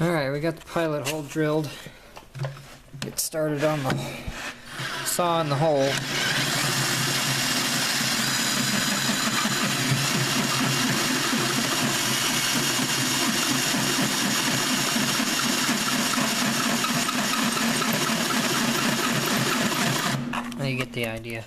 Alright, we got the pilot hole drilled. Get started on the saw in the hole. Now you get the idea.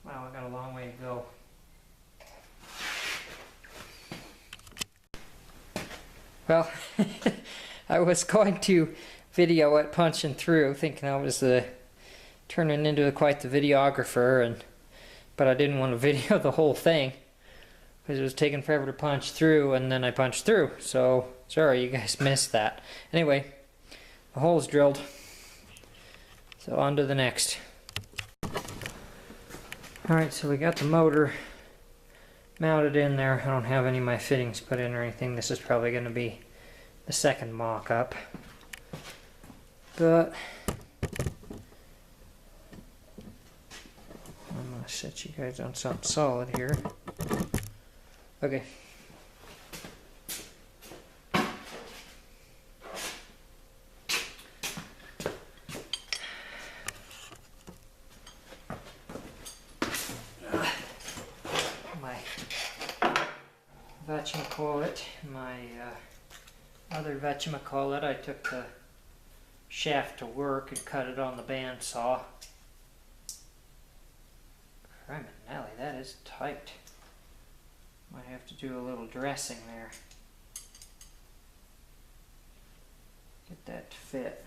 Wow, I got a long way to go. Well, I was going to video it punching through, thinking I was turning into quite the videographer, but I didn't want to video the whole thing because it was taking forever to punch through, and then I punched through. So sorry, you guys missed that. Anyway, the hole's drilled, so on to the next. Alright, so we got the motor mounted in there. I don't have any of my fittings put in or anything. This is probably going to be the second mock-up. But I'm going to set you guys on something solid here. Okay. Whatchamacallit, my other whatchamacallit, I took the shaft to work and cut it on the bandsaw. Criminy Nelly, that is tight. Might have to do a little dressing there. Get that to fit.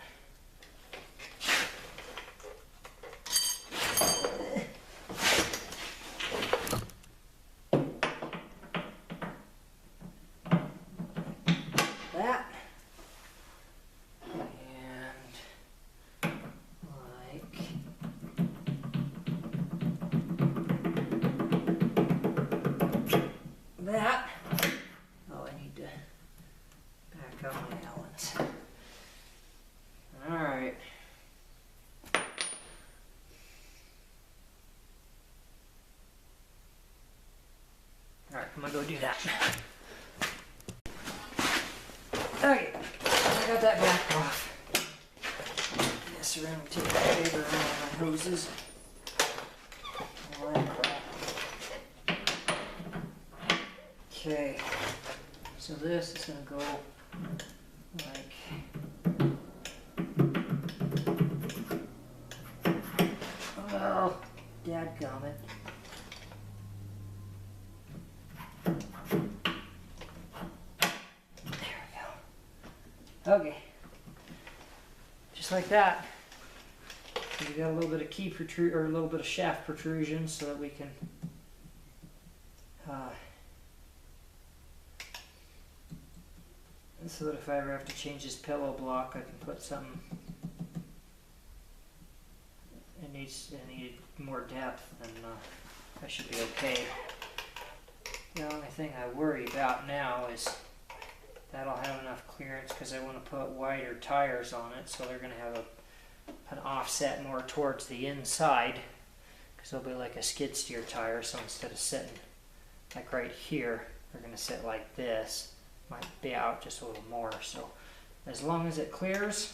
That. Oh, I need to back up my Allens. Alright. Alright, I'm gonna go do that. Okay, I got that back off. Mess around and take the paper around my hoses. All that crap. Okay, so this is going to go like, oh, dadgummit. There we go. Okay, just like that. So we got a little bit of key protrusion, or a little bit of shaft protrusion, so that we can so that if I ever have to change this pillow block, I can put something. It needed more depth, and I should be okay. The only thing I worry about now is that I'll have enough clearance, because I want to put wider tires on it, so they're going to have an offset more towards the inside, because they'll be like a skid steer tire. So instead of sitting like right here, they're going to sit like this. Might be out just a little more, so as long as it clears,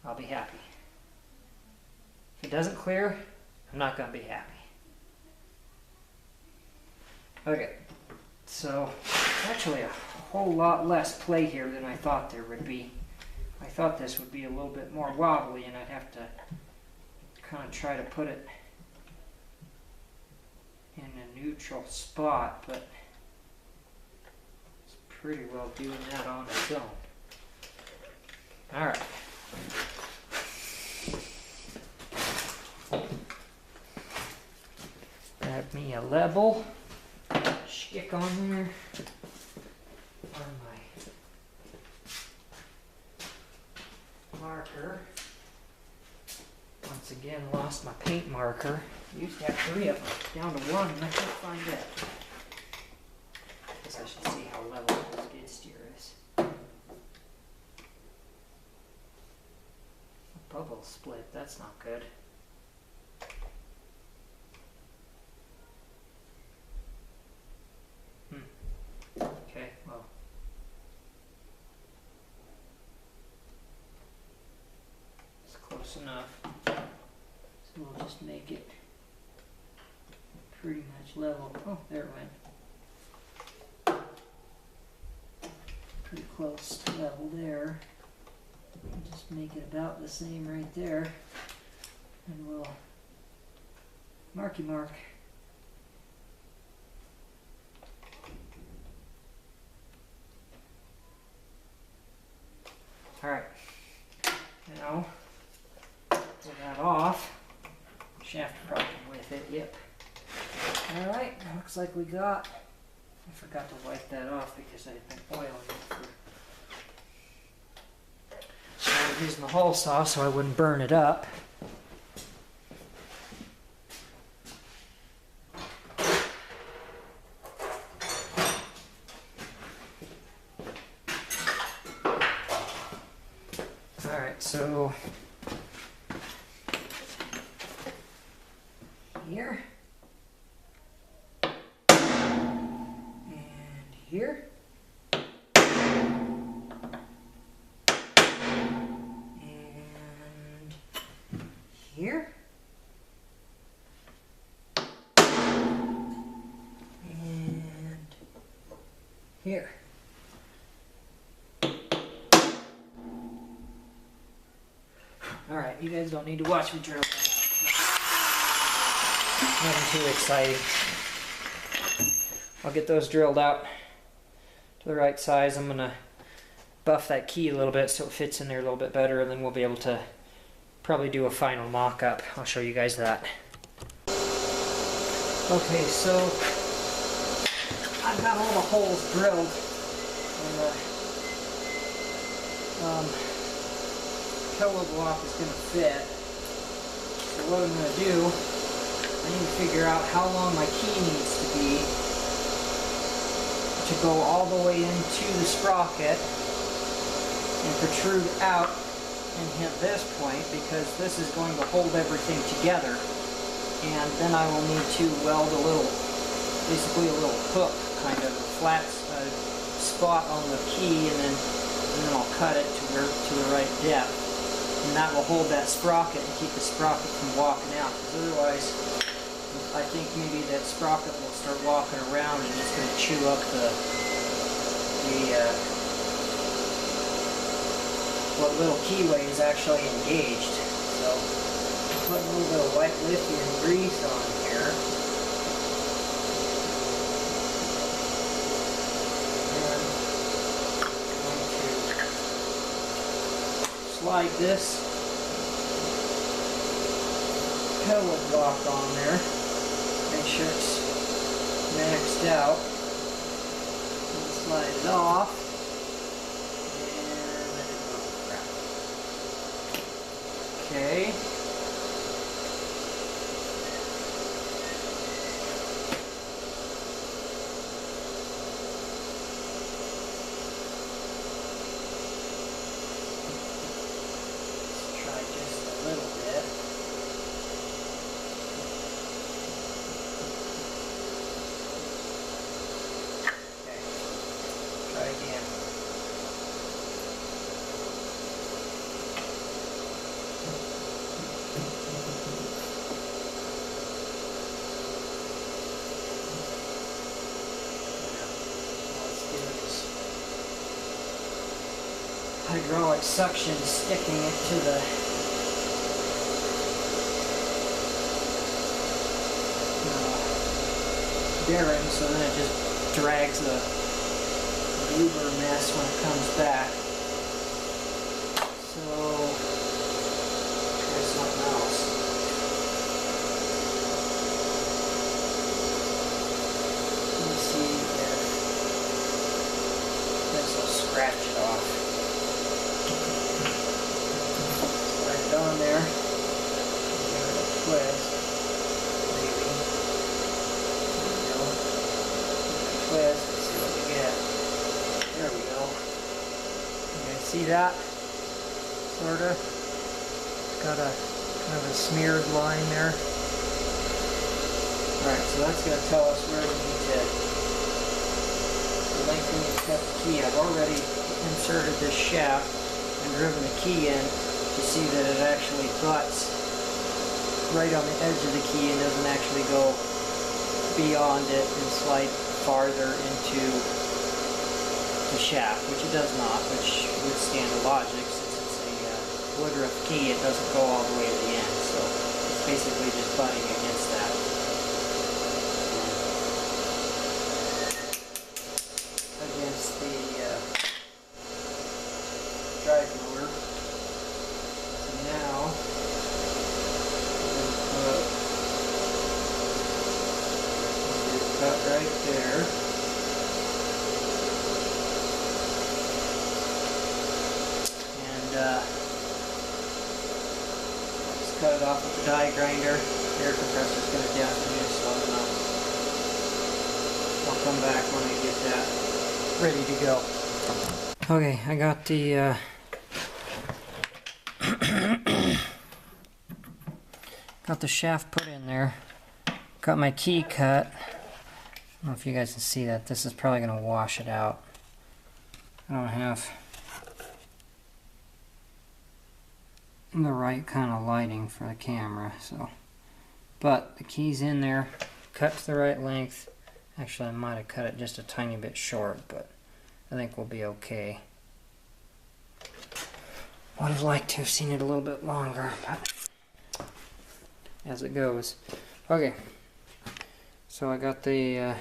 I'll be happy. If it doesn't clear, I'm not going to be happy. Okay, so actually a whole lot less play here than I thought there would be. I thought this would be a little bit more wobbly and I'd have to kind of try to put it in a neutral spot, but it's pretty well doing that on its own. Alright. Grab me a level, stick on there, on my marker. Once again, lost my paint marker. Used to have 3 of them, down to 1, and I can't find it. I guess I should see how level the skid steer is. A bubble split, that's not good. Okay, well. It's close enough. So we'll just make it pretty much level. Oh, there it went. Pretty close to level there. And just make it about the same right there. And we'll marky mark. Alright, now pull that off. Shaft problem with it, yep. Alright, looks like we got, I forgot to wipe that off because I've been oiling it for, I was using the hole saw so I wouldn't burn it up. Alright, so here and here and here and here. Alright, you guys don't need to watch me drill that out. Nothing too exciting. I'll get those drilled out to the right size. I'm going to buff that key a little bit so it fits in there a little bit better, and then we'll be able to probably do a final mock-up. I'll show you guys that. Okay, so I've got all the holes drilled. And pillow block is going to fit. So what I'm going to do, I need to figure out how long my key needs to be to go all the way into the sprocket and protrude out and hit this point, because this is going to hold everything together. And then I will need to weld a little, basically a little hook, kind of a flat spot on the key, and then I'll cut it to the right depth. And that will hold that sprocket and keep the sprocket from walking out. Because otherwise, I think maybe that sprocket will start walking around and it's going to chew up what little keyway is actually engaged. So, put a little bit of white lithium grease on here. Slide this pellet block on there, make sure it's maxed out, and slide it off, and let it go. Okay. hydraulic suction sticking it to the bearing, so then it just drags the goober mess when it comes back. So, try something else. Let me see if this will scratch it off. Slide it on there. Give it a twist. Maybe. There we go. Twist. Let's see what we get. There we go. You guys see that? Sorta. It's got a kind of a smeared line there. Alright, so that's going to tell us where we need to lengthen and cut the key. I've already inserted this shaft and driven the key in to see that it actually butts right on the edge of the key and doesn't actually go beyond it and slide farther into the shaft, which it does not, which would stand to logic since it's a Woodruff key. It doesn't go all the way to the end, so it's basically just butting against that. Against the drive motor. So now we're going to cut right there. Just cut it off with the die grinder. The air compressor is going to definitely be slow enough. I'll come back when I get that ready to go. Okay, I got the got the shaft put in there. Got my key cut. I don't know if you guys can see that. This is probably going to wash it out. I don't have the right kind of lighting for the camera, so. But the key's in there, cut to the right length. Actually, I might have cut it just a tiny bit short, but I think we'll be okay. Would have liked to have seen it a little bit longer, but as it goes. Okay, so I got the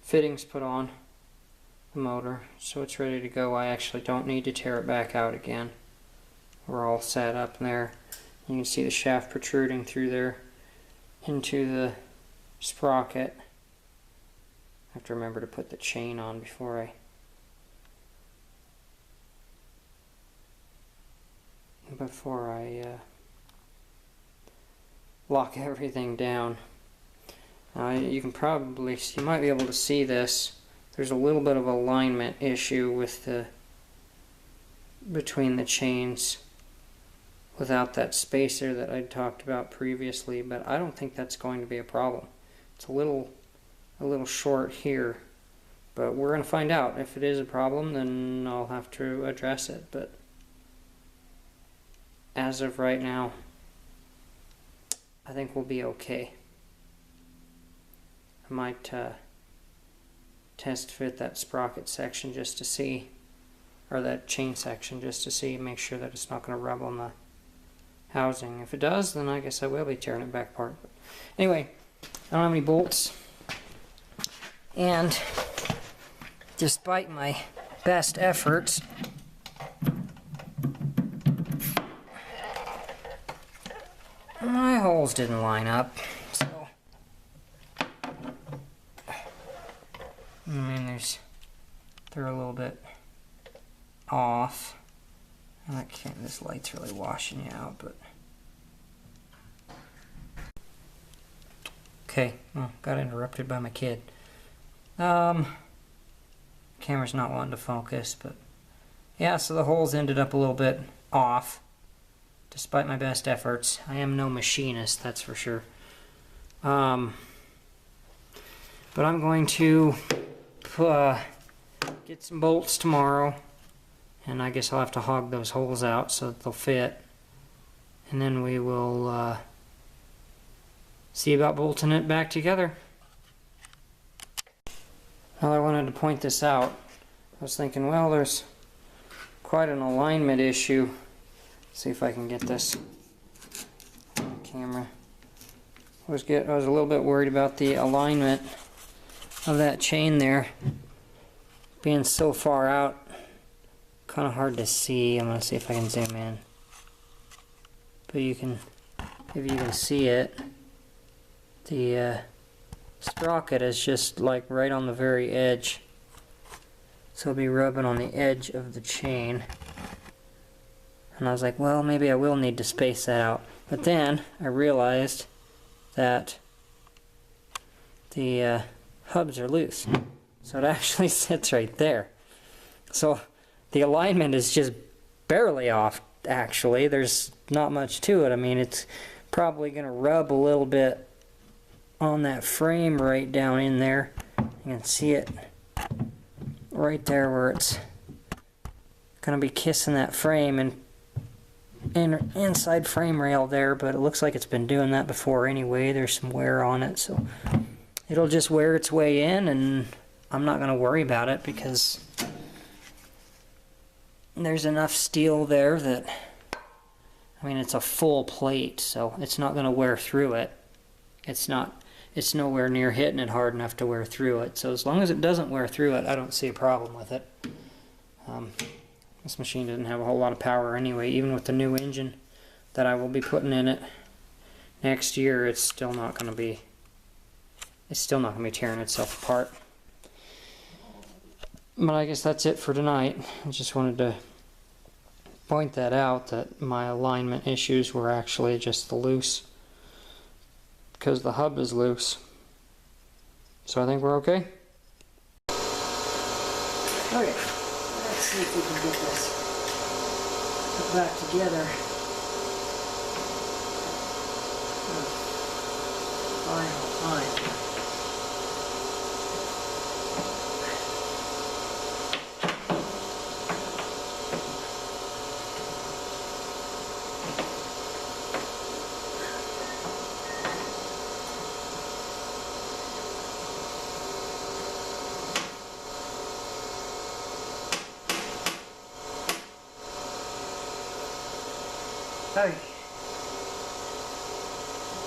fittings put on the motor, so it's ready to go. I actually don't need to tear it back out again. We're all set up there. You can see the shaft protruding through there into the sprocket. I have to remember to put the chain on before I lock everything down. You can probably, you might be able to see this. There's a little bit of alignment issue with the between the chains without that spacer that I talked about previously, but I don't think that's going to be a problem. It's a little short here, but we're going to find out. If it is a problem, then I'll have to address it, but as of right now, I think we'll be okay. I might test fit that sprocket section just to see, or that chain section just to see, make sure that it's not going to rub on the housing. If it does, then I guess I will be tearing it back apart. But anyway, I don't have any bolts, and despite my best efforts, my holes didn't line up. So I mean, they're a little bit off. I can't, this light's really washing you out, but okay, well, got interrupted by my kid. Camera's not wanting to focus, but yeah, so the holes ended up a little bit off, despite my best efforts. I am no machinist, that's for sure. But I'm going to get some bolts tomorrow, and I guess I'll have to hog those holes out so that they'll fit, and then we will see about bolting it back together. Well, I wanted to point this out. I was thinking, well, there's quite an alignment issue. Let's see if I can get this on camera. I was a little bit worried about the alignment of that chain there being so far out. Kind of hard to see. I'm going to see if I can zoom in. But you can, if you can see it, the sprocket is just like right on the very edge. So it'll be rubbing on the edge of the chain. And I was like, well, maybe I will need to space that out. But then I realized that the hubs are loose. So it actually sits right there. So the alignment is just barely off, actually. There's not much to it. I mean, it's probably going to rub a little bit on that frame right down in there. You can see it right there where it's going to be kissing that frame and inside frame rail there, but it looks like it's been doing that before anyway. There's some wear on it, so it'll just wear its way in, and I'm not going to worry about it because there's enough steel there that, I mean, it's a full plate, so it's not going to wear through it. It's nowhere near hitting it hard enough to wear through it. So as long as it doesn't wear through it, I don't see a problem with it. This machine doesn't have a whole lot of power anyway. Even with the new engine that I will be putting in it next year, it's still not going to be tearing itself apart. But I guess that's it for tonight. I just wanted to point that out, that my alignment issues were actually just the loose, because the hub is loose. So I think we're okay. Okay, let's see if we can get this put back together. Final time. Hey,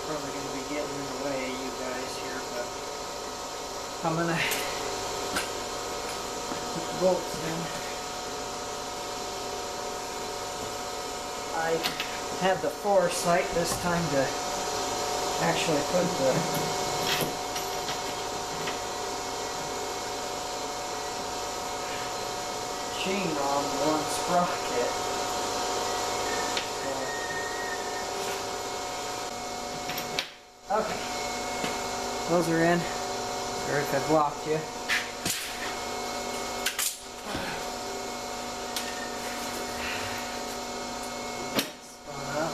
probably going to be getting in the way of you guys here, but I'm going to put the bolts in. I had the foresight this time to actually put the chain on one sprocket. Okay, those are in. Sorry if I blocked you. Spun up.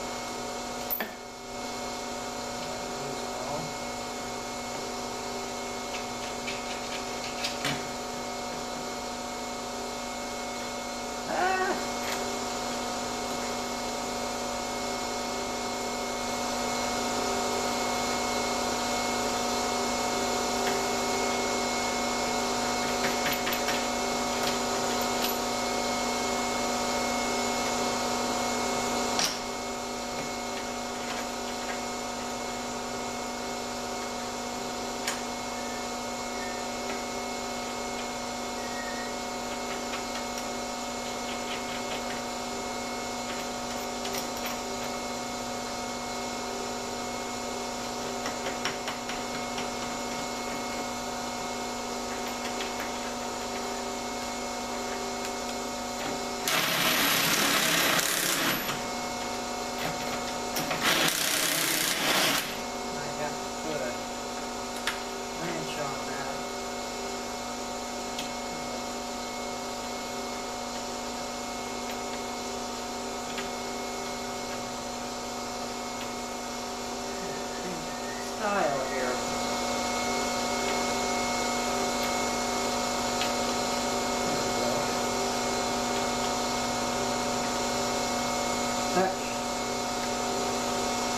Style here.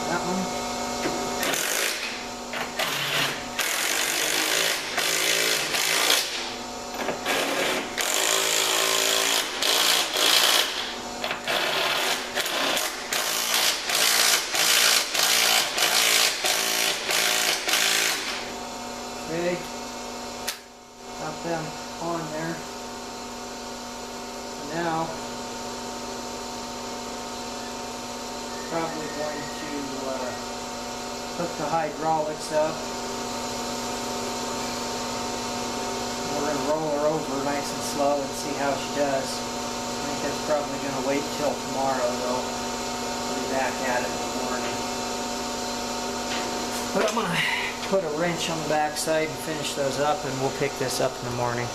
That one. on there. Now, probably going to hook the hydraulics up. We're going to roll her over nice and slow and see how she does. I think that's probably going to wait till tomorrow though. I'll be back at it in the morning. But I'm going to put a wrench on the back side and finish those up, and we'll pick this up in the morning.